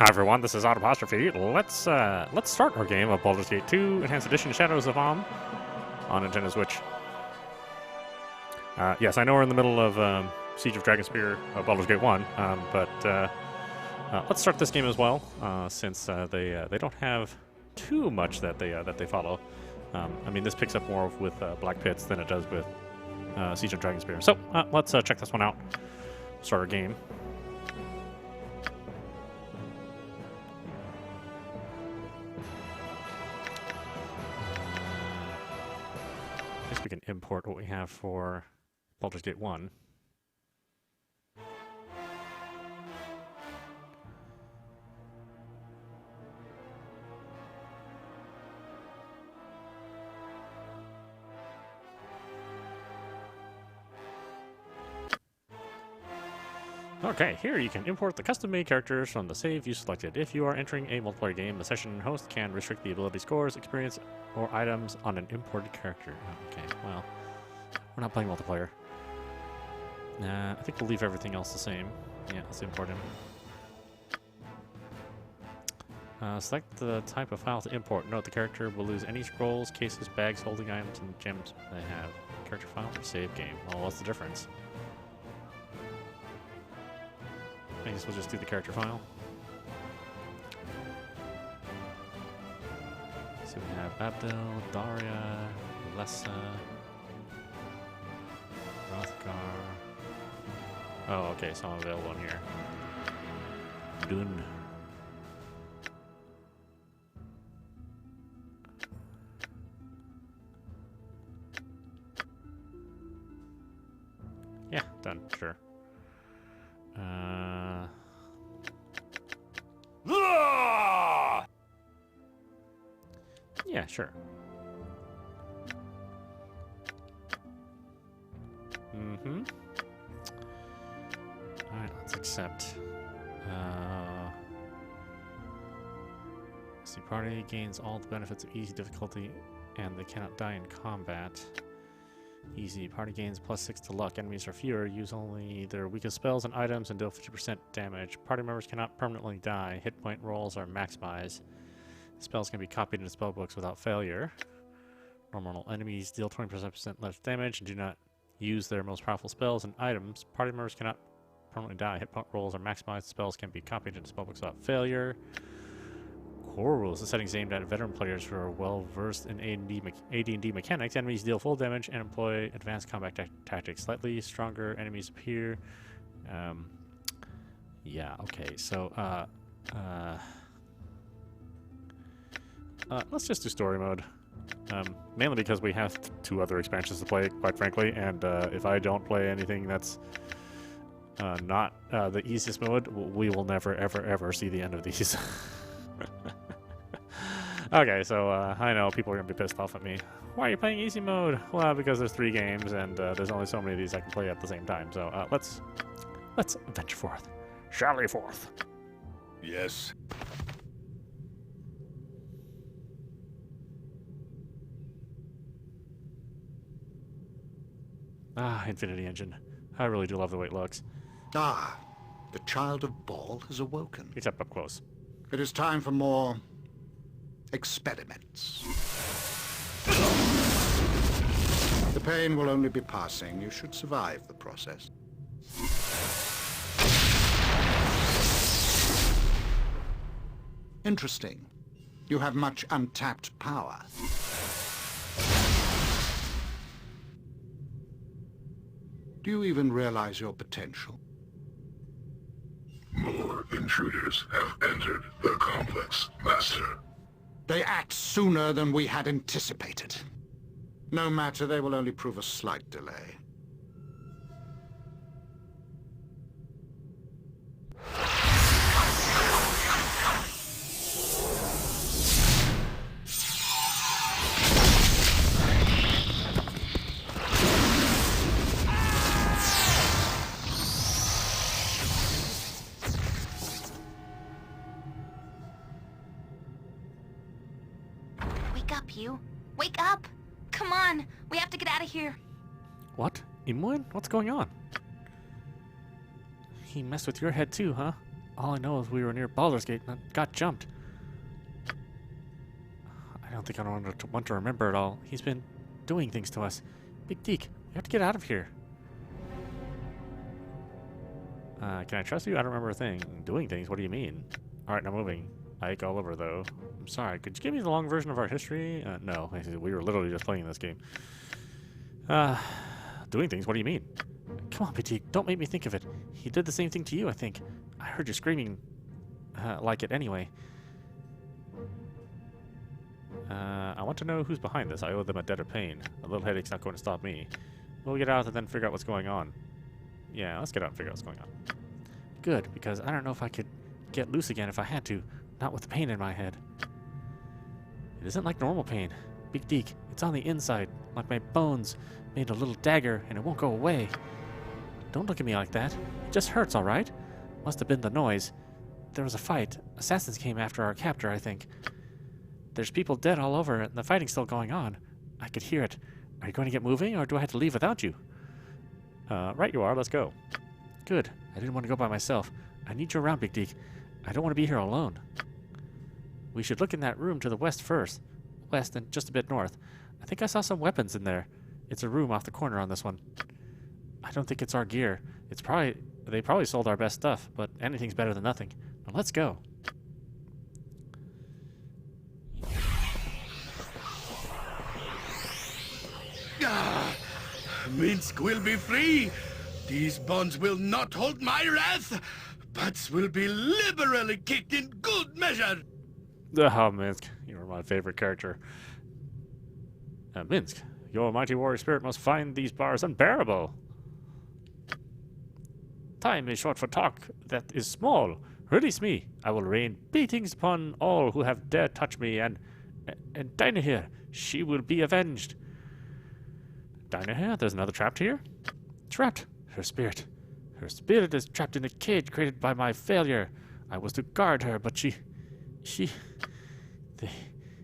Hi everyone, this is audap. Let's start our game of Baldur's Gate 2 Enhanced Edition Shadows of Amn on Nintendo Switch. Yes, I know we're in the middle of Siege of Dragonspear, Baldur's Gate 1, but let's start this game as well, since they don't have too much that they follow. I mean, this picks up more with Black Pits than it does with Siege of Dragonspear. So let's check this one out. Start our game. I guess we can import what we have for Baldur's Gate 1. Okay, here you can import the custom-made characters from the save you selected. If you are entering a multiplayer game, the session host can restrict the ability scores, experience, or items on an imported character. Okay, well, we're not playing multiplayer. I think we'll leave everything else the same. Yeah, let's import him. Select the type of file to import. Note the character will lose any scrolls, cases, bags, holding items, and gems they have. Character file or save game. Well, what's the difference? I guess we'll just do the character file. So we have Abdel, Daria, Lessa, Rothgar. Oh, okay, so I'm available in here. Dune. Yeah, done, sure. Yeah, sure. Mm-hmm. Alright, let's accept. See, party gains all the benefits of easy difficulty, and they cannot die in combat. Easy. Party gains +6 to luck. Enemies are fewer. Use only their weakest spells and items and deal 50% damage. Party members cannot permanently die. Hit point rolls are maximized. Spells can be copied into spellbooks without failure. Normal enemies deal 20% less damage and do not use their most powerful spells and items. Party members cannot permanently die. Hit point rolls are maximized. Spells can be copied into spellbooks without failure. Core rules. The settings aimed at veteran players who are well versed in AD&D mechanics. Enemies deal full damage and employ advanced combat tactics. Slightly stronger enemies appear. Yeah. Okay. So let's just do story mode. Mainly because we have 2 other expansions to play, quite frankly, and if I don't play anything that's not the easiest mode, we will never, ever, ever see the end of these. Okay, so I know people are going to be pissed off at me. Why are you playing easy mode? Well, because there's 3 games, and there's only so many of these I can play at the same time. So let's venture forth. Shall we forth? Yes. Ah, Infinity Engine. I really do love the way it looks. Ah, the child of Baal has awoken. Except up close. It is time for more experiments. The pain will only be passing. You should survive the process. Interesting. You have much untapped power. Do you even realize your potential? More intruders have entered the complex, Master. They act sooner than we had anticipated. No matter, they will only prove a slight delay. Wake up! Come on! We have to get out of here! What? Imoen? What's going on? He messed with your head too, huh? All I know is we were near Baldur's Gate and got jumped. I don't think I want to remember it all. He's been doing things to us. Big Deke, we have to get out of here. Can I trust you? I don't remember a thing. Doing things? What do you mean? Alright, now moving. Ike all over, though. I'm sorry. Could you give me the long version of our history? No. We were literally just playing this game. Doing things? What do you mean? Come on, Petit. Don't make me think of it. He did the same thing to you, I think. I heard you screaming like it anyway. I want to know who's behind this. I owe them a debt of pain. A little headache's not going to stop me. We'll get out and then figure out what's going on. Yeah, let's get out and figure out what's going on. Good, because I don't know if I could get loose again if I had to. Not with the pain in my head. It isn't like normal pain. Big Deke, it's on the inside, like my bones made a little dagger and it won't go away. Don't look at me like that. It just hurts, all right? Must have been the noise. There was a fight. Assassins came after our captor, I think. There's people dead all over and the fighting's still going on. I could hear it. Are you going to get moving or do I have to leave without you? Right you are. Let's go. Good. I didn't want to go by myself. I need you around, Big Deke. I don't want to be here alone. We should look in that room to the west first. West and just a bit north. I think I saw some weapons in there. It's a room off the corner on this one. I don't think it's our gear. They probably sold our best stuff, but anything's better than nothing. Now let's go. Minsk will be free. These bonds will not hold my wrath. Butts will be liberally kicked in good measure. Oh, Minsk, you are my favorite character. Minsk, your mighty warrior spirit must find these bars unbearable. Time is short for talk that is small. Release me. I will rain beatings upon all who have dared touch me, and Dinah here, she will be avenged. Dinah here? There's another trapped here? Trapped? Her spirit. Her spirit is trapped in a cage created by my failure. I was to guard her, but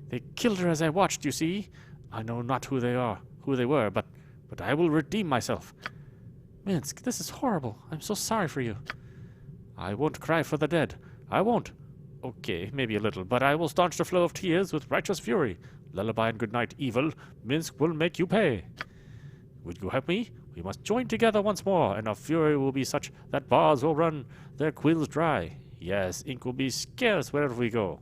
they killed her as I watched, you see. I know not who they were, but I will redeem myself. Minsk, this is horrible. I'm so sorry for you. I won't cry for the dead. I won't. Okay, maybe a little, but I will staunch the flow of tears with righteous fury. Lullaby and goodnight, evil. Minsk will make you pay. Would you help me? We must join together once more, and our fury will be such that bars will run their quills dry. Yes, ink will be scarce wherever we go.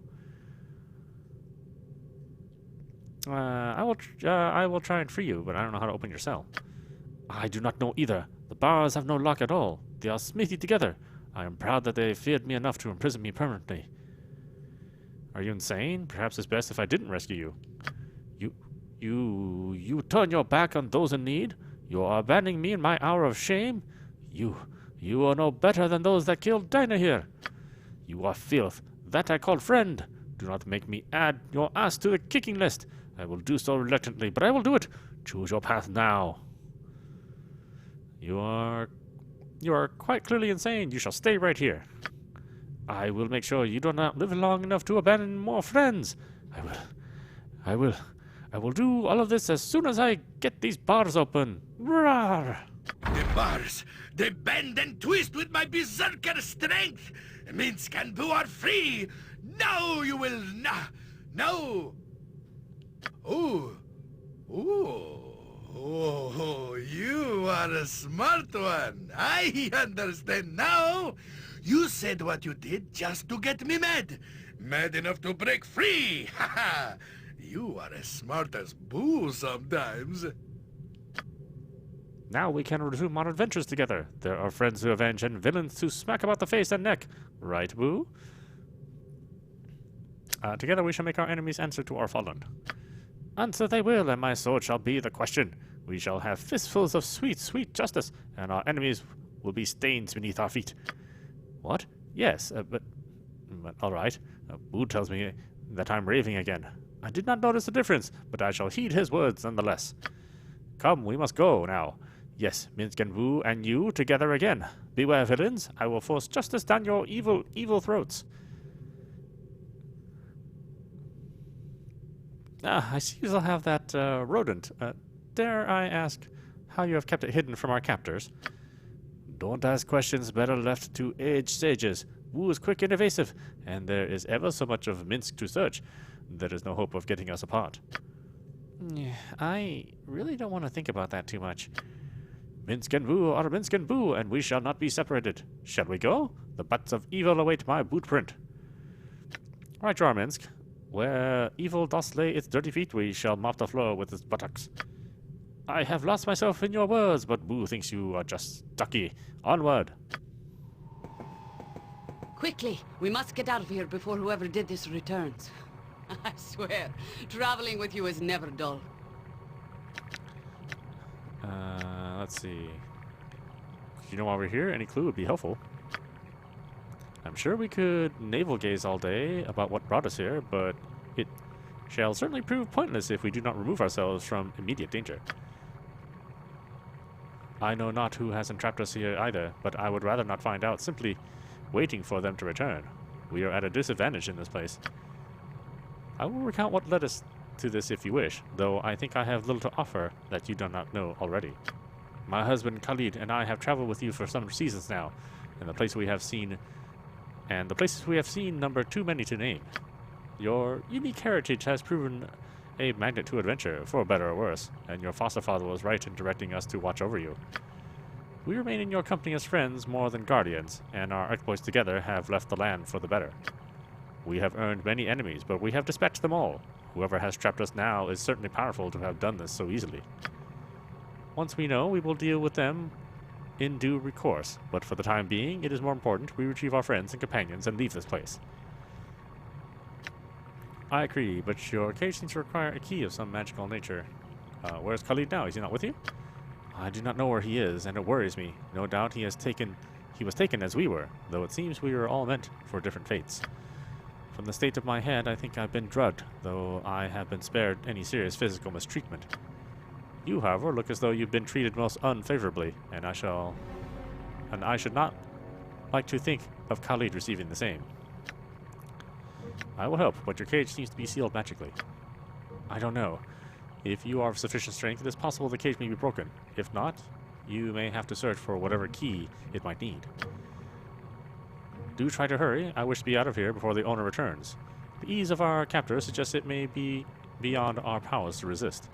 I will try and free you, but I don't know how to open your cell. I do not know either. The bars have no lock at all. They are smithy together. I am proud that they feared me enough to imprison me permanently. Are you insane? Perhaps it's best if I didn't rescue you. You turn your back on those in need? You are abandoning me in my hour of shame? You are no better than those that killed Dinah here. You are filth. That I call friend. Do not make me add your ass to the kicking list. I will do so reluctantly, but I will do it. Choose your path now. You are quite clearly insane. You shall stay right here. I will make sure you do not live long enough to abandon more friends. I will do all of this as soon as I get these bars open. Rawr! The bars, they bend and twist with my berserker strength. Minsk and Boo are free. Now you will no. Oh, you are a smart one. I understand now. You said what you did just to get me mad. Mad enough to break free. Ha ha. You are as smart as Boo sometimes. Now we can resume our adventures together. There are friends to avenge and villains to smack about the face and neck. Right, Boo? Together we shall make our enemies answer to our fallen. Answer they will, and my sword shall be the question. We shall have fistfuls of sweet, sweet justice, and our enemies will be stains beneath our feet. What? Yes, but all right. Boo tells me that I'm raving again. I did not notice the difference, but I shall heed his words nonetheless. Come, we must go now. Yes, Minsk and Boo and you together again. Beware, villains. I will force justice down your evil, evil throats. I see you still have that rodent. Dare I ask how you have kept it hidden from our captors? Don't ask questions better left to aged sages. Wu is quick and evasive, and there is ever so much of Minsk to search. There is no hope of getting us apart. I really don't want to think about that too much. Minsk and Wu are Minsk and Wu, and we shall not be separated. Shall we go? The butts of evil await my boot print. Right you are, Minsk. Where evil doth lay its dirty feet, we shall mop the floor with its buttocks. I have lost myself in your words, but Wu thinks you are just ducky. Onward. Quickly, we must get out of here before whoever did this returns. I swear, traveling with you is never dull. Let's see. You know why we're here? Any clue would be helpful. I'm sure we could navel gaze all day about what brought us here, but it shall certainly prove pointless if we do not remove ourselves from immediate danger. I know not who has entrapped us here either, but I would rather not find out, simply waiting for them to return. We are at a disadvantage in this place. I will recount what led us to this if you wish, though I think I have little to offer that you do not know already. My husband Khalid and I have traveled with you for some seasons now, and the places we have seen number too many to name. Your unique heritage has proven a magnet to adventure, for better or worse, and your foster father was right in directing us to watch over you. We remain in your company as friends more than guardians, and our exploits together have left the land for the better. We have earned many enemies, but we have dispatched them all. Whoever has trapped us now is certainly powerful to have done this so easily. Once we know, we will deal with them in due recourse, but for the time being, it is more important we retrieve our friends and companions and leave this place. I agree, but your cage seems to require a key of some magical nature. Where's Khalid now? Is he not with you? I do not know where he is, and it worries me. No doubt he was taken as we were, though it seems we were all meant for different fates. From the state of my head, I think I've been drugged, though I have been spared any serious physical mistreatment. You, however, look as though you've been treated most unfavorably, and I should not like to think of Khalid receiving the same. I will help, but your cage seems to be sealed magically. I don't know. If you are of sufficient strength, it is possible the cage may be broken. If not, you may have to search for whatever key it might need. Do try to hurry. I wish to be out of here before the owner returns. The ease of our captor suggests it may be beyond our powers to resist.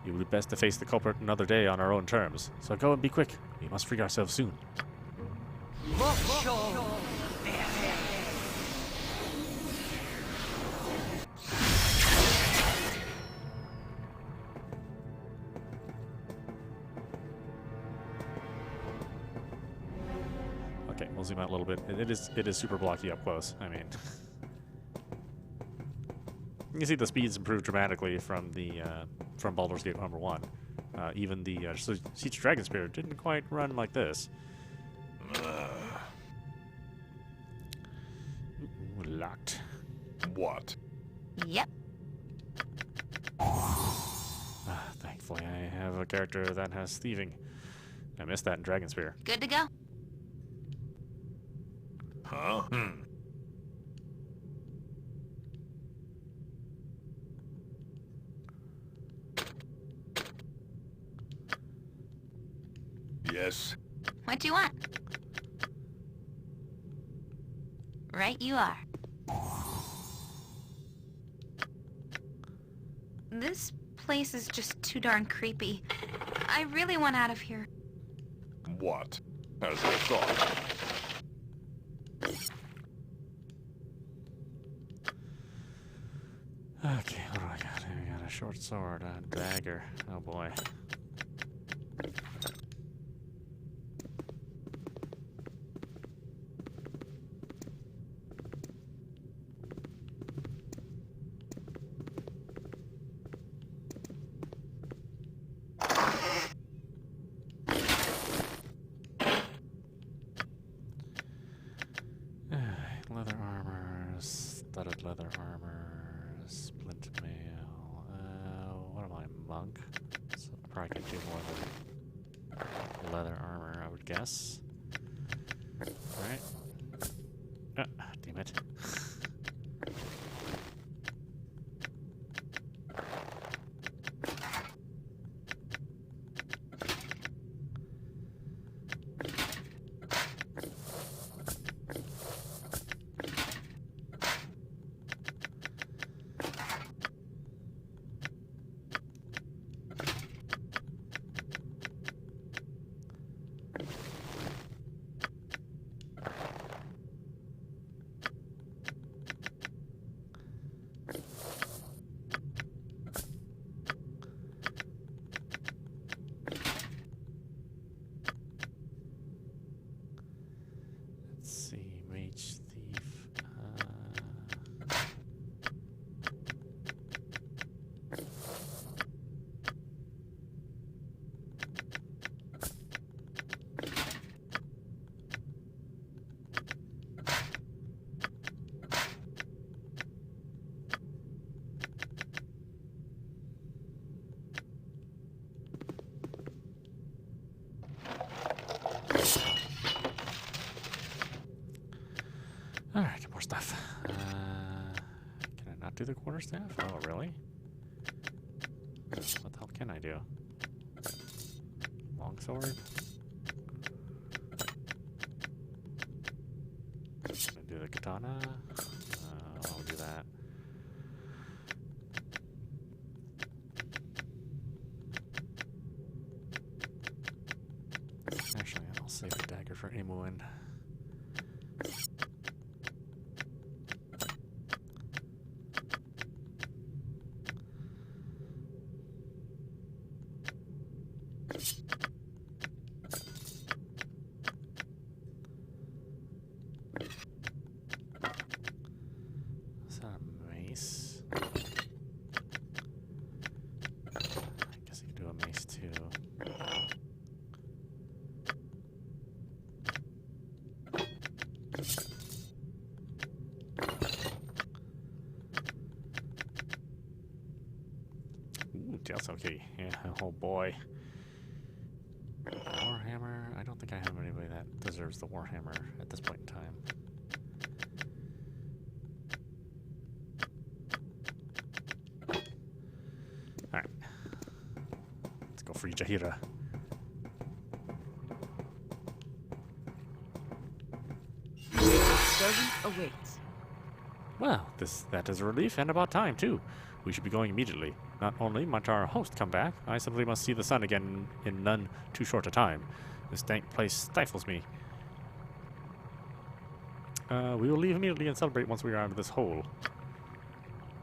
It would be best to face the culprit another day on our own terms. So go and be quick. We must free ourselves soon. Okay, we'll zoom out a little bit. It is super blocky up close. I mean, you can see the speeds improved dramatically from the from Baldur's Gate number 1. Even the Siege Dragon Spear didn't quite run like this. Ooh, locked. What? Yep. Thankfully, I have a character that has thieving. I missed that in Dragon Spear. Good to go. Huh? Yes. What do you want? Right you are. This place is just too darn creepy. I really want out of here. What? As I thought. Okay, what do I got? I got a short sword, a dagger. Oh boy. Leather armor, studded leather armor, splint mail. What am I, monk? So I probably could do more than leather armor, I would guess. Alright. Ah, damn it. Alright, more stuff. Can I not do the quarterstaff? Oh, really? What the hell can I do? Longsword? Can I do the katana? I'll do that. Actually, I'll save the dagger for Imuin. Is that a mace? I guess you can do a mace too. Ooh, that's okay. Yeah, oh boy. Warhammer. I don't think I have anybody that deserves the Warhammer at this point in time. Alright. Let's go for Jahira. Servant awaits. Well, that is a relief, and about time, too. We should be going immediately. Not only might our host come back, I simply must see the sun again in none too short a time. This dank place stifles me. We will leave immediately and celebrate once we are out of this hole.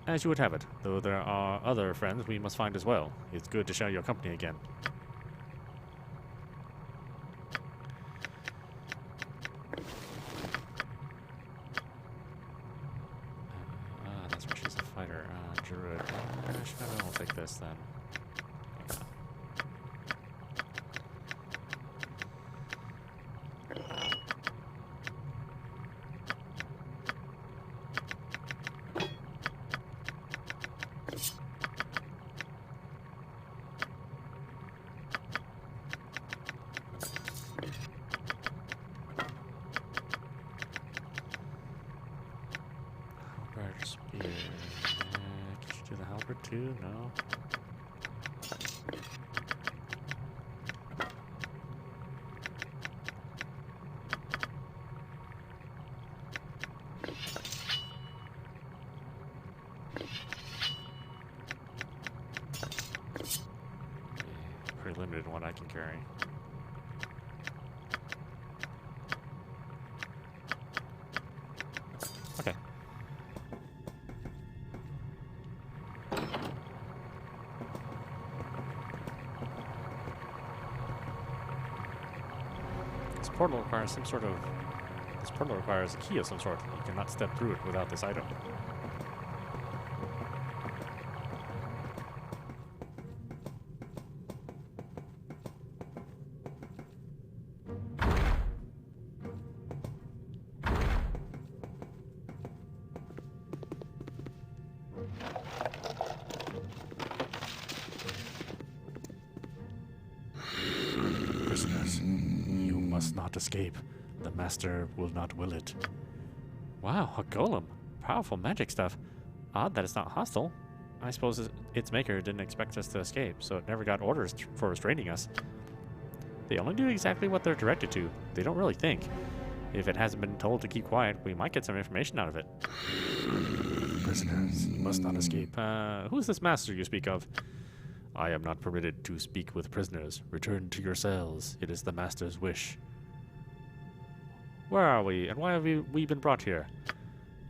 As you would have it, though there are other friends we must find as well. It's good to share your company again. That's where she's a fighter. Druid. Maybe I'll take this then. Halberd spear. Could you do the halberd too? No. Pretty limited in what I can carry. Okay. This portal requires some sort of... This portal requires a key of some sort. You cannot step through it without this item. Prisoners, you must not escape. The master will not will it. Wow, a golem. Powerful magic stuff. Odd that it's not hostile. I suppose its maker didn't expect us to escape, so it never got orders for restraining us. They only do exactly what they're directed to. They don't really think. If it hasn't been told to keep quiet, we might get some information out of it. Prisoners, you must not escape. Who's this master you speak of? I am not permitted to speak with prisoners. Return to your cells. It is the master's wish. Where are we, and why have we been brought here?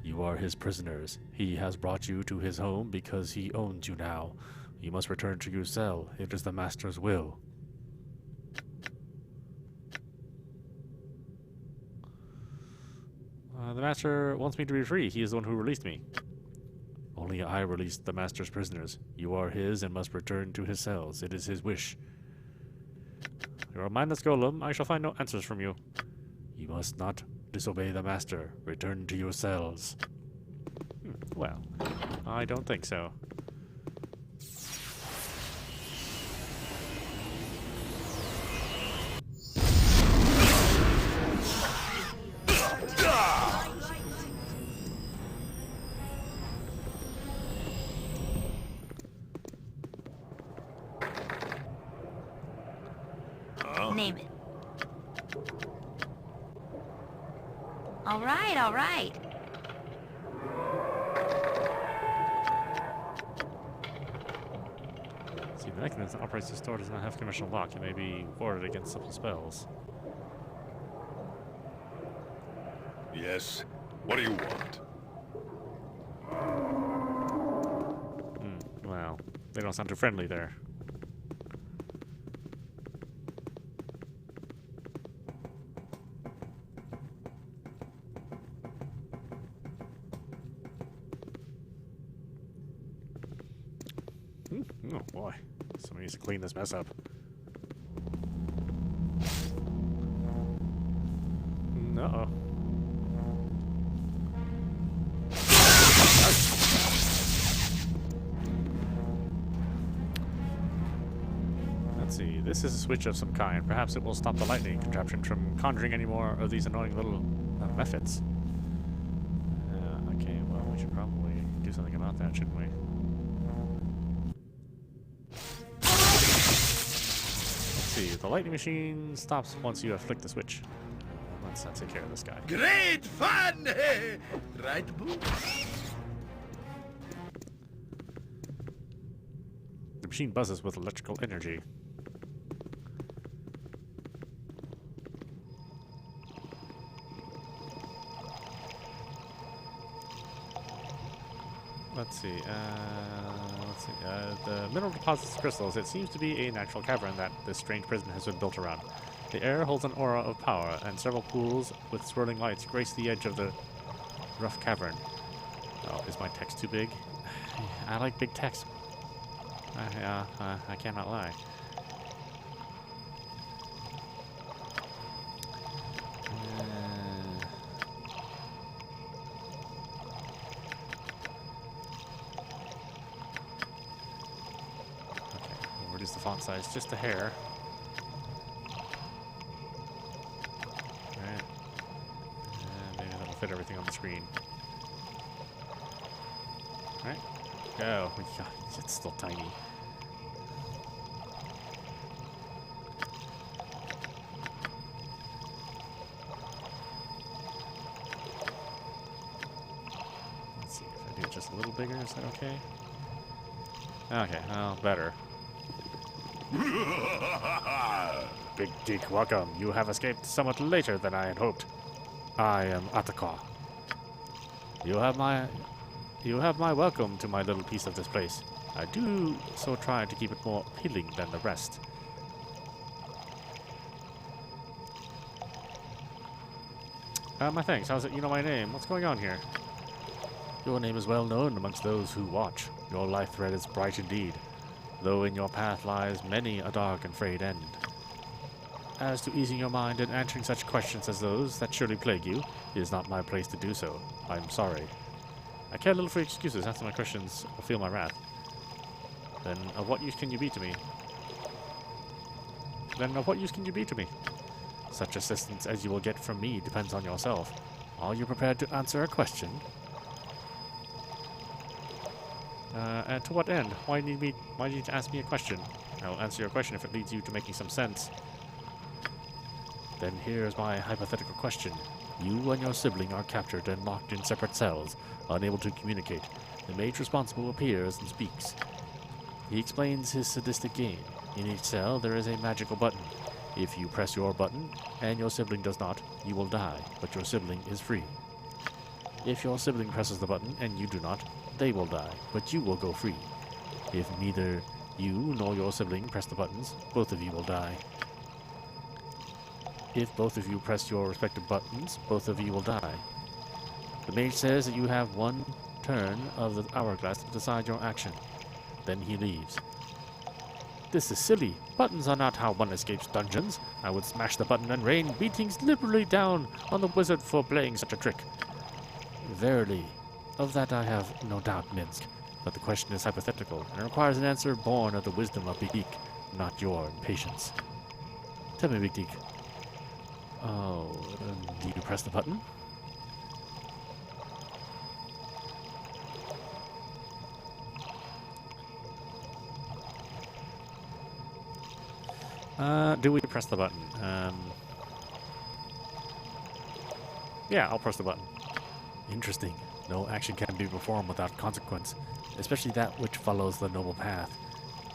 You are his prisoners. He has brought you to his home because he owns you now. You must return to your cell. It is the master's will. The master wants me to be free. He is the one who released me. Only I released the master's prisoners. You are his and must return to his cells. It is his wish. You are a mindless golem. I shall find no answers from you. You must not disobey the master. Return to your cells. Well, I don't think so. Name it. All right, all right. See, the mechanism that operates the store does not have conventional lock. It may be warded against simple spells. Yes. What do you want? Well, they don't sound too friendly there. Oh boy, somebody needs to clean this mess up. Uh-oh. Let's see, this is a switch of some kind. Perhaps it will stop the lightning contraption from conjuring any more of these annoying little methods. Okay, well, we should probably do something about that, shouldn't we? Let's see, the lightning machine stops once you have flicked the switch. Let's not take care of this guy. Great fun! Right, Boo? The machine buzzes with electrical energy. Let's see. The mineral deposits crystals. It seems to be a natural cavern that this strange prison has been built around. The air holds an aura of power, and several pools with swirling lights grace the edge of the rough cavern. Oh, is my text too big? I like big text. I cannot lie. Reduce the font size just a hair. Alright. And maybe that'll fit everything on the screen. Alright. Go. God, it's still tiny. Let's see if I do it just a little bigger. Is that okay? Okay, well, better. Big Geek, welcome. You have escaped somewhat later than I had hoped. I am Ataka. You have my welcome to my little piece of this place. I do so try to keep it more appealing than the rest. My thanks. How's it? You know my name. What's going on here? Your name is well known amongst those who watch. Your life thread is bright indeed, though in your path lies many a dark and frayed end. As to easing your mind and answering such questions as those that surely plague you, it is not my place to do so. I'm sorry. I care little for excuses. Answer my questions or feel my wrath. Then of what use can you be to me? Such assistance as you will get from me depends on yourself. Are you prepared to answer a question? And to what end? Why do you need to ask me a question? I'll answer your question if it leads you to making some sense. Then here's my hypothetical question. You and your sibling are captured and locked in separate cells, unable to communicate. The mage responsible appears and speaks. He explains his sadistic game. In each cell there is a magical button. If you press your button, and your sibling does not, you will die, but your sibling is free. If your sibling presses the button, and you do not, they will die, but you will go free. If neither you nor your sibling press the buttons, both of you will die. If both of you press your respective buttons, both of you will die. The mage says that you have one turn of the hourglass to decide your action. Then he leaves. This is silly. Buttons are not how one escapes dungeons. I would smash the button and rain beatings liberally down on the wizard for playing such a trick. Verily, of that I have no doubt, Minsk. But the question is hypothetical, and requires an answer born of the wisdom of Big Geek, not your impatience. Tell me, Big Geek. Oh, do you press the button? Do we press the button? Yeah, I'll press the button. Interesting. No action can be performed without consequence, especially that which follows the noble path.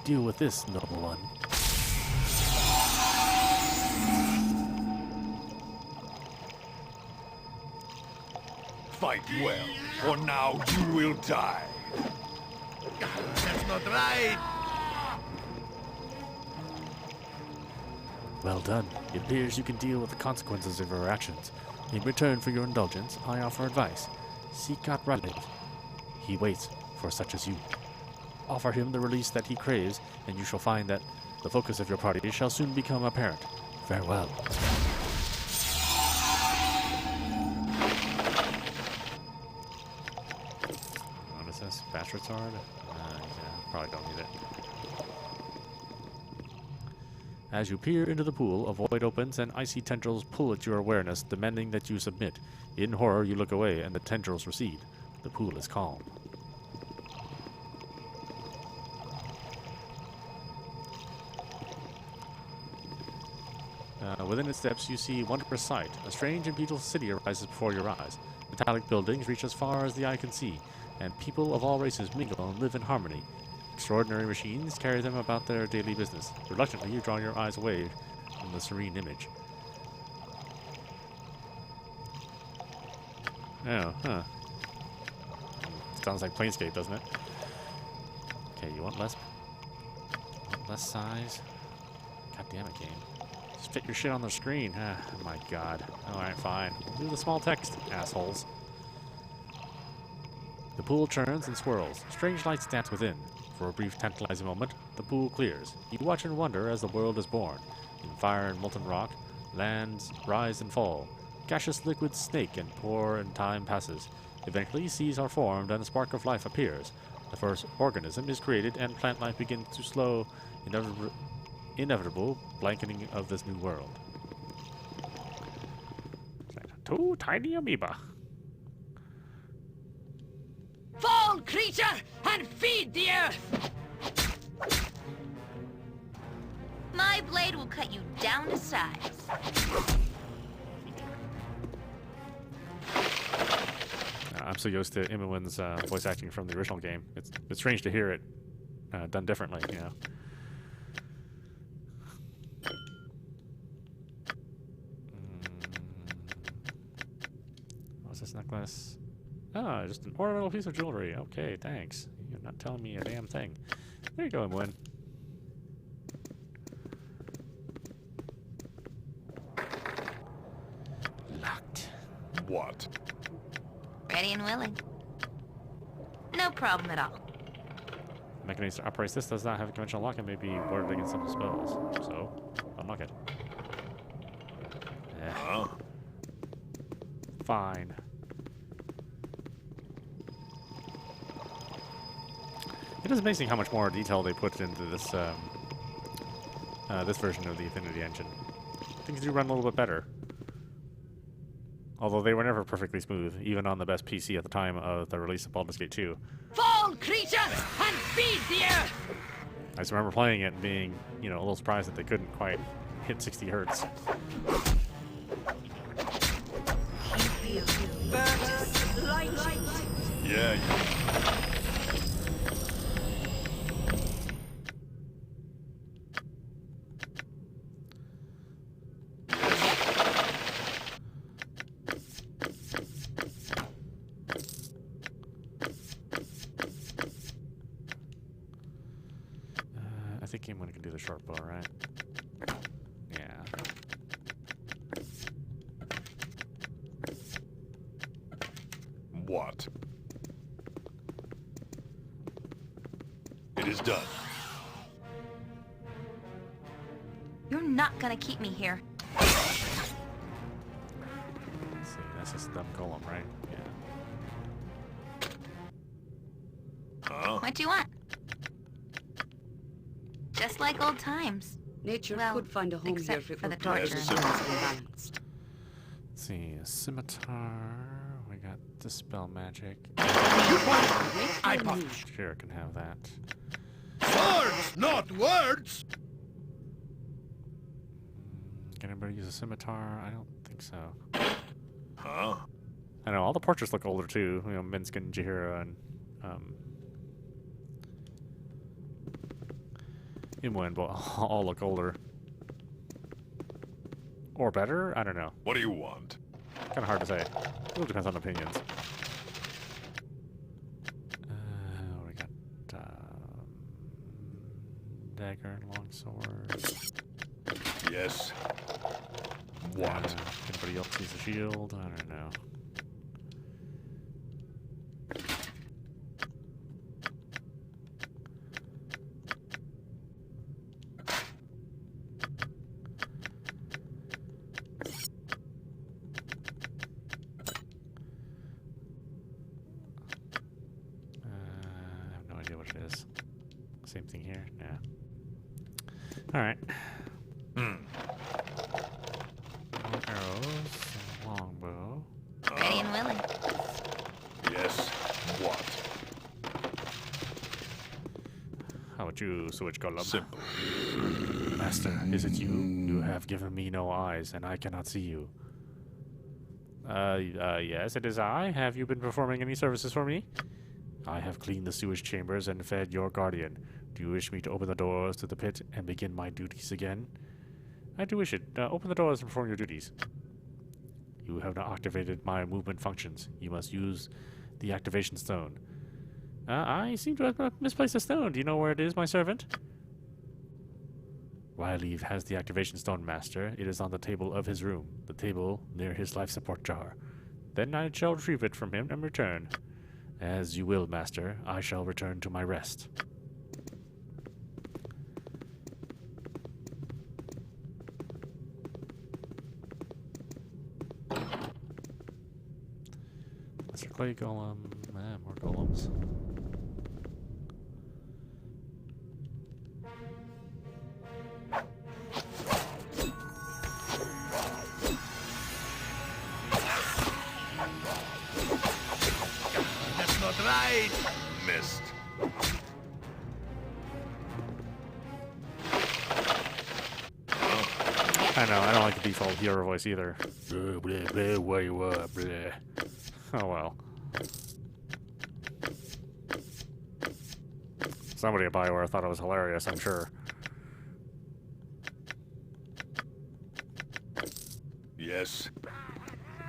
Deal with this, noble one. Fight well, or now you will die. That's not right. Well done. It appears you can deal with the consequences of your actions. In return for your indulgence, I offer advice. Seek out Raleigh. He waits for such as you. Offer him the release that he craves, and you shall find that the focus of your party shall soon become apparent. Farewell. What is this? Bastard's Sword? Yeah, probably don't need it. As you peer into the pool, a void opens and icy tendrils pull at your awareness, demanding that you submit. In horror, you look away and the tendrils recede. The pool is calm. Within its depths, you see wondrous sight. A strange and beautiful city arises before your eyes. Metallic buildings reach as far as the eye can see, and people of all races mingle and live in harmony. Extraordinary machines carry them about their daily business. Reluctantly, you draw your eyes away from the serene image. Oh, huh. Sounds like Planescape, doesn't it? Okay, you want less size? God damn it, game. Just fit your shit on the screen. Ah, oh my god. Alright, fine. Do the small text, assholes. The pool churns and swirls. Strange lights dance within. For a brief, tantalizing moment, the pool clears. You watch and wonder as the world is born. In fire and molten rock, lands rise and fall. Gaseous liquids snake and pour and time passes. Eventually, seas are formed and a spark of life appears. The first organism is created and plant life begins to slow, inevitable blanketing of this new world. Two tiny amoeba. Fall, creature, and feed the earth! My blade will cut you down to size. I'm so used to Imowen's voice acting from the original game. It's strange to hear it done differently, you know. What's this necklace? Oh, just an ornamental piece of jewelry. Okay, thanks. You're not telling me a damn thing. There you go, Imowen. Locked. What? Ready and willing. No problem at all. The mechanism that operates this does not have a conventional lock and may be warded against simple spells. So, unlock it. Huh? Fine. It is amazing how much more detail they put into this this version of the Affinity engine. Things do run a little bit better. Although they were never perfectly smooth, even on the best PC at the time of the release of Baldur's Gate 2. Fall, creature, and feed the earth! I just remember playing it and being, you know, a little surprised that they couldn't quite hit 60 hertz. Yeah. I think anyone can do the short bow, right? Yeah. What? It is done. You're not gonna keep me here. Let's see, that's just a dumb golem, right? Yeah. Huh? What do you want? Just like old times. Nature Well, could find a home here except if it for were the torture. perfectly balanced. Let's see, a scimitar. We got dispel magic. I puff. Sure, can have that. Swords, not words! Can anybody use a scimitar? I don't think so. Huh? I know all the portraits look older too. You know, Minsk and Jahira and Imwen all look older. Or better? I don't know. What do you want? Kind of hard to say. It really depends on opinions. We got dagger and longsword. Yes. What? Anybody else use a shield? I don't know. I have no idea what it is. Same thing here? Yeah. Alright. Arrows, longbow. Ready and willing. Yes. What? How about you, Switch Golem? Simple. Master, is it you? You have given me no eyes, and I cannot see you. Yes, it is I. Have you been performing any services for me? I have cleaned the sewage chambers and fed your guardian. Do you wish me to open the doors to the pit and begin my duties again? I do wish it. Open the doors and perform your duties. You have not activated my movement functions. You must use the activation stone. I seem to have misplaced a stone. Do you know where it is, my servant? Riley has the activation stone, master. It is on the table of his room. The table near his life support jar. Then I shall retrieve it from him and return. As you will, master. I shall return to my rest. Lesser clay golem. More golems. That's not right. Missed. I know, I don't like the default hero voice either. Blah, blah, blah, where you are, blah. Oh well. Somebody at BioWare thought it was hilarious, I'm sure. Yes.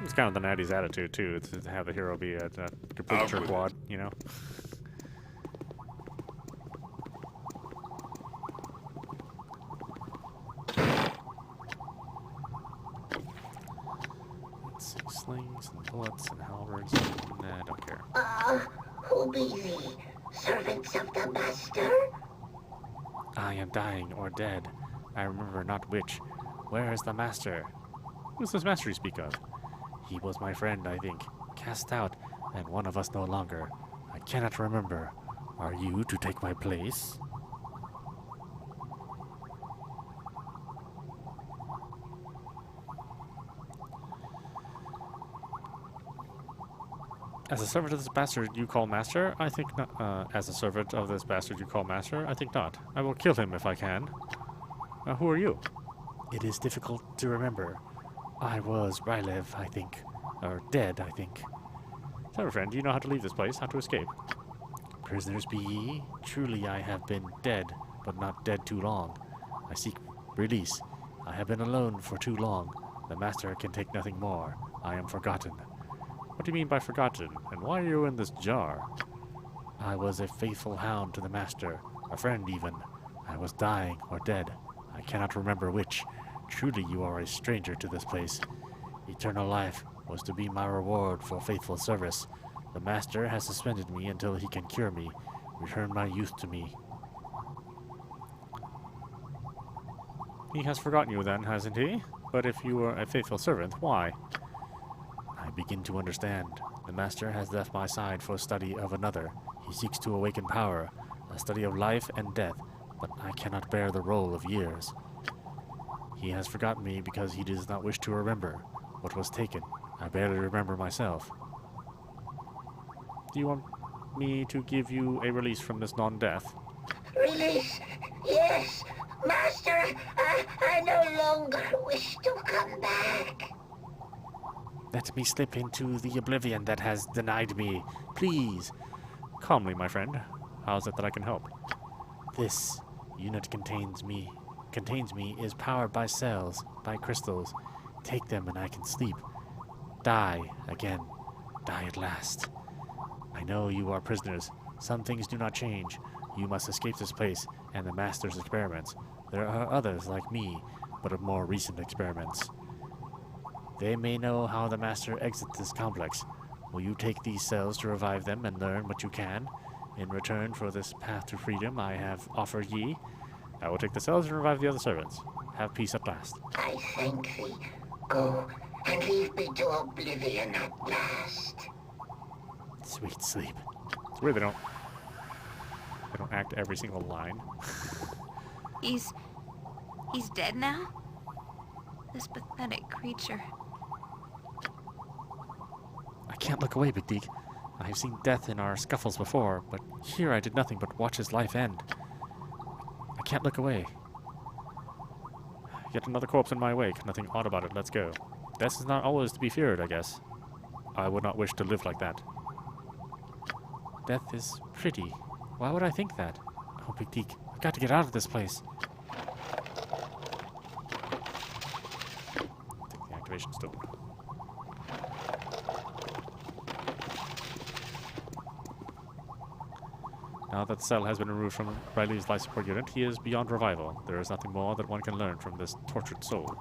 It's kind of the Natty's attitude, too, to have the hero be a complete Out with jerkwad, you know? Let's see, slings and bullets and halberds. Nah, I don't care. Who be thee? Servants of the Master? I am dying or dead. I remember not which. Where is the master? Who's this master you speak of? He was my friend, I think. Cast out, and one of us no longer. I cannot remember. Are you to take my place? As a servant of this bastard you call master? I think not. As a servant of this bastard you call master? I think not. I will kill him if I can. Who are you? It is difficult to remember. I was Rylev, I think. Or dead, I think. Clever friend, do you know how to leave this place? How to escape? Prisoners be ye? Truly I have been dead, but not dead too long. I seek release. I have been alone for too long. The master can take nothing more. I am forgotten. What do you mean by forgotten? And why are you in this jar? I was a faithful hound to the master. A friend even. I was dying or dead. I cannot remember which. Truly you are a stranger to this place. Eternal life was to be my reward for faithful service. The master has suspended me until he can cure me. Return my youth to me. He has forgotten you then, hasn't he? But if you were a faithful servant, why? I begin to understand. The master has left my side for study of another. He seeks to awaken power, a study of life and death, but I cannot bear the roll of years. He has forgotten me because he does not wish to remember what was taken. I barely remember myself. Do you want me to give you a release from this non-death? Release? Yes. Master, I no longer wish to come back. Let me slip into the oblivion that has denied me. Please. Calmly, my friend. How's it that I can help? This unit contains me is powered by cells, by crystals. Take them and I can sleep. Die again. Die at last. I know you are prisoners. Some things do not change. You must escape this place and the Master's experiments. There are others like me, but of more recent experiments. They may know how the Master exits this complex. Will you take these cells to revive them and learn what you can? In return for this path to freedom I have offered ye, I will take the cells and revive the other servants. Have peace at last. I thank thee. Go and leave me to oblivion at last. Sweet sleep. It's weird they don't act every single line. He's dead now? This pathetic creature. I can't look away, Big Deke. I have seen death in our scuffles before, but here I did nothing but watch his life end. I can't look away. Yet another corpse in my wake. Nothing odd about it. Let's go. Death is not always to be feared, I guess. I would not wish to live like that. Death is pretty. Why would I think that? Oh, Big Deke, I've got to get out of this place. Take the activation stone. Now that the cell has been removed from Riley's life support unit, he is beyond revival. There is nothing more that one can learn from this tortured soul.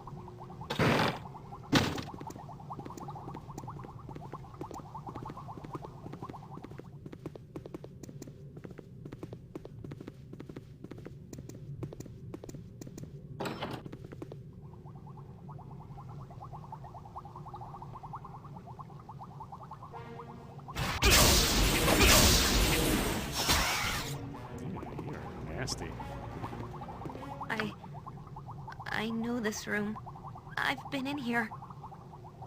Nasty. I know this room. I've been in here.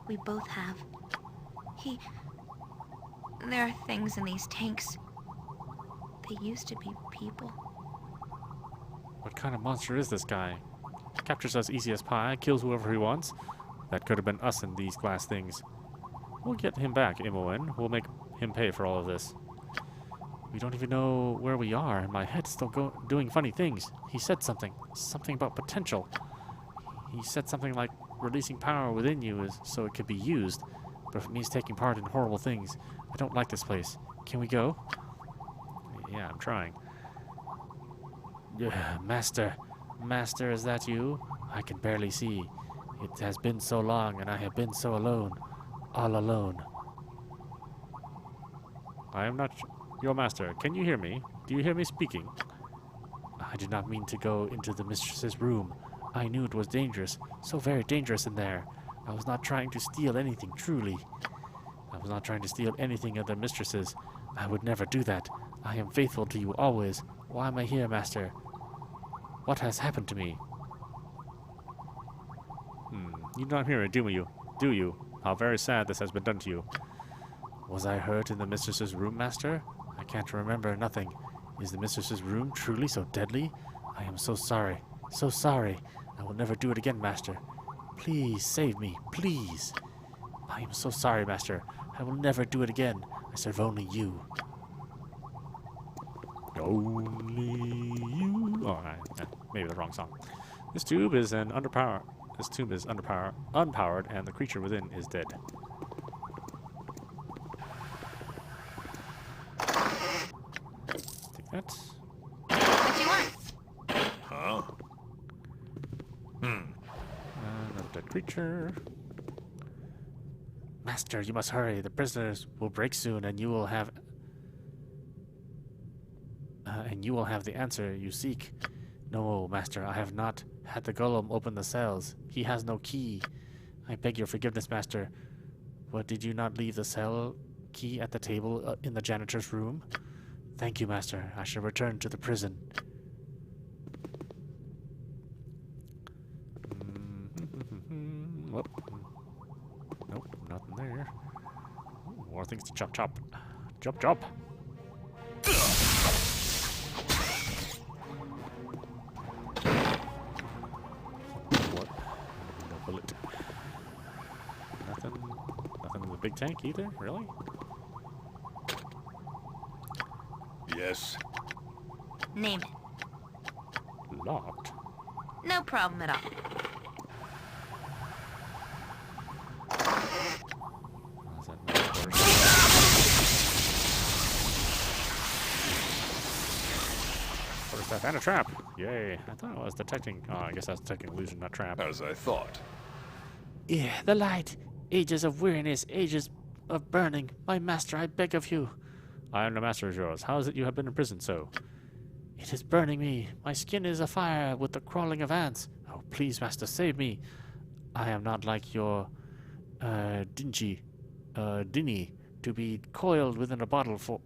We both have. There are things in these tanks. They used to be people. What kind of monster is this guy? Captures us easy as pie, kills whoever he wants. That could have been us in these glass things. We'll get him back, Imoen. We'll make him pay for all of this. We don't even know where we are, and my head's still doing funny things. He said something about potential. He said something like releasing power within you is so it could be used, but if it means taking part in horrible things, I don't like this place. Can we go? Yeah, I'm trying. Master, is that you? I can barely see. It has been so long, and I have been so alone. All alone. I am not your master. Can you hear me? Do you hear me speaking? I did not mean to go into the mistress's room. I knew it was dangerous, so very dangerous in there. I was not trying to steal anything, truly. I was not trying to steal anything of the mistress's. I would never do that. I am faithful to you always. Why am I here, master? What has happened to me? You do not hear it, do you? How very sad this has been done to you. Was I hurt in the mistress's room, master? I can't remember nothing. Is the mistress's room truly so deadly? I am so sorry. So sorry. I will never do it again, master. Please save me, please. I am so sorry, master. I will never do it again. I serve only you. Only you. Oh, maybe the wrong song. This tube is unpowered, and the creature within is dead. Take that. What you want? Huh? Another dead creature. Master, you must hurry. The prisoners will break soon, and you will have the answer you seek. No, master, I have not had the golem open the cells. He has no key. I beg your forgiveness, master. What, did you not leave the cell key at the table in the janitor's room? Thank you, master. I shall return to the prison. Whoop. Nope, nothing there. Ooh, more things to chop. Chop. big tank either? Really? Yes. Name it. Locked? No problem at all. What does that mean? Quarterstaff and a trap! Yay. I thought I was detecting... Oh, I guess I was detecting illusion, not trap. As I thought. Yeah, the light. Ages of weariness, ages of burning. My master, I beg of you. I am the master of yours. How is it you have been imprisoned so? It is burning me. My skin is afire with the crawling of ants. Oh, please, master, save me. I am not like your, dingy, dinny, to be coiled within a bottle for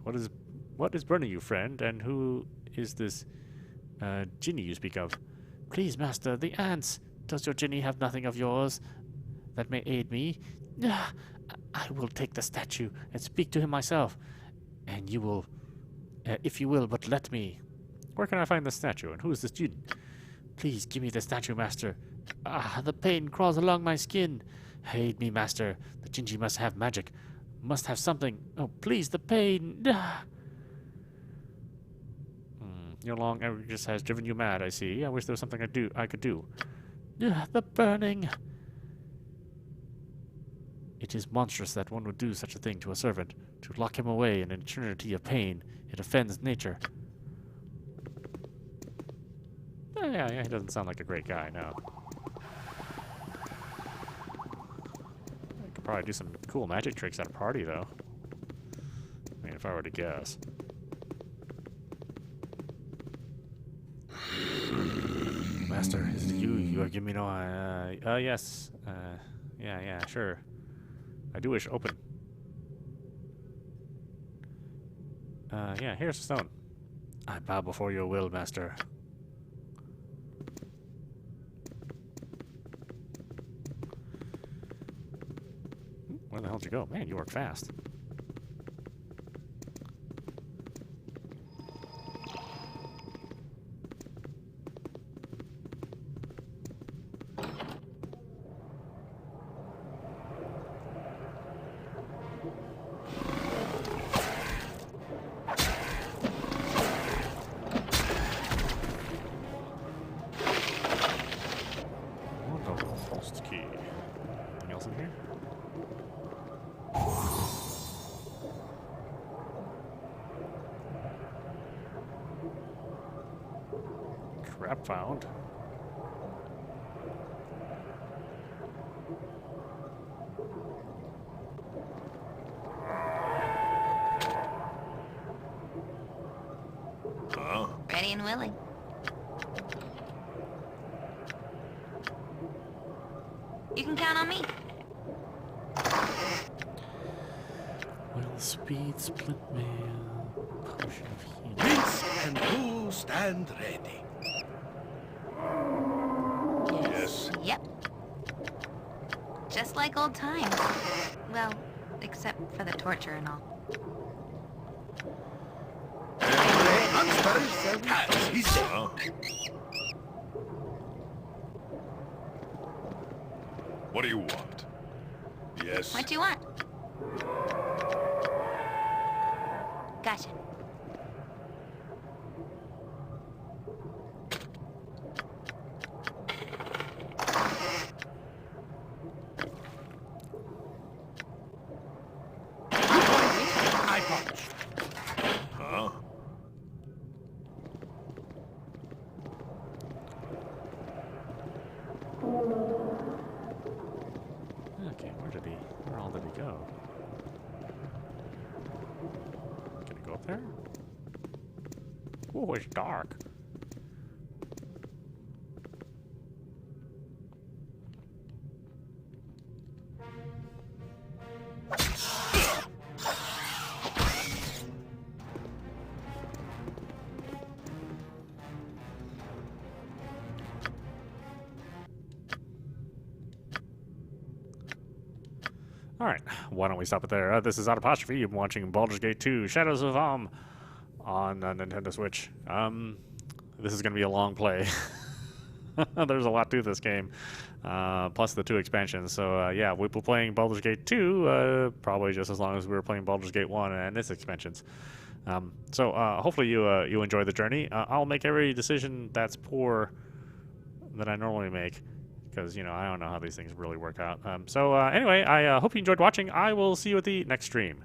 What is burning you, friend? And who is this, Ginny you speak of? Please, master, the ants. Does your Ginny have nothing of yours that may aid me? I will take the statue and speak to him myself. And you will, if you will, but let me. Where can I find the statue, and who is this Ginny? Please give me the statue, master. The pain crawls along my skin. Aid me, master. The Gingy must have magic. Must have something. Oh, please, the pain. Your long averages has driven you mad, I see. I wish there was something I could do. The burning. It is monstrous that one would do such a thing to a servant, to lock him away in an eternity of pain. It offends nature. Yeah, he doesn't sound like a great guy, no. I could probably do some cool magic tricks at a party, though. I mean, if I were to guess. Master, is it you? You are giving me no... yes. Yeah, sure. I do wish open. Yeah, here's the stone. I bow before your will, master. Where the hell did you go? Man, you work fast. Key. Anything else in here? Trap found. Ready and willing. You can count on me. Well, speed, split mail, potion of healing. Prince and you stand ready. Yes. Yep. Just like old times. Well, except for the torture and all. What do you want? Yes. What do you want? Gotcha. I punch. Huh? Okay, where all did he go? Can I go up there? Oh, it's dark. Alright, why don't we stop it there? This is audap. You've been watching Baldur's Gate 2 Shadows of on Nintendo Switch. This is going to be a long play. There's a lot to this game, plus the 2 expansions. So yeah, we'll be playing Baldur's Gate 2 probably just as long as we were playing Baldur's Gate 1 and its expansions. So hopefully you enjoy the journey. I'll make every decision that's poor that I normally make, because, you know, I don't know how these things really work out. So anyway, I hope you enjoyed watching. I will see you at the next stream.